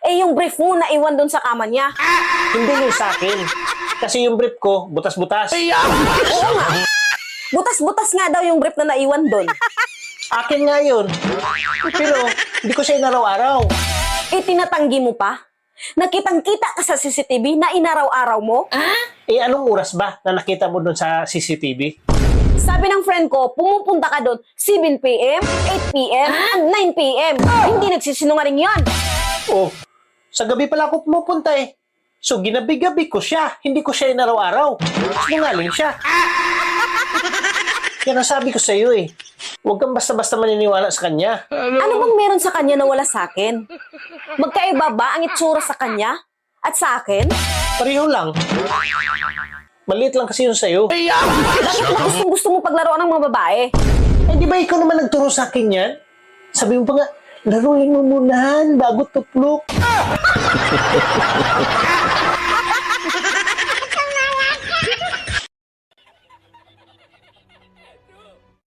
Eh, yung brief mo naiwan doon sa kama niya. Hindi yun sa akin. Kasi yung brief ko, butas-butas. Oo nga. Butas-butas nga daw yung brief na naiwan doon. Akin nga yun. Pero, hindi ko siya inaraw-araw. Eh, tinatanggi mo pa? Nakitang-kita ka sa CCTV na inaraw-araw mo? Eh, anong oras ba na nakita mo doon sa CCTV? Sabi ng friend ko, pumupunta ka doon 7 p.m., 8 p.m., and 9 p.m. Hindi nagsisinungaling yan. Oh, sa gabi pala ako pumupunta eh. So, ginabi-gabi ko siya. Hindi ko siya inaraw-araw. Sinungaling siya. Yan ang sabi ko sa iyo eh. Huwag kang basta-basta maniniwala sa kanya. Ano bang meron sa kanya na wala sa akin? Magkaiba ba ang itsura sa kanya at sa akin? Pareho lang. Maliit lang kasi yun sa'yo. Bakit ba gusto mo paglaruan ng mga babae? Eh, di ba ikaw naman nagturo sa akin yan? Sabi mo pa nga, laruin mo muna bago tuplok.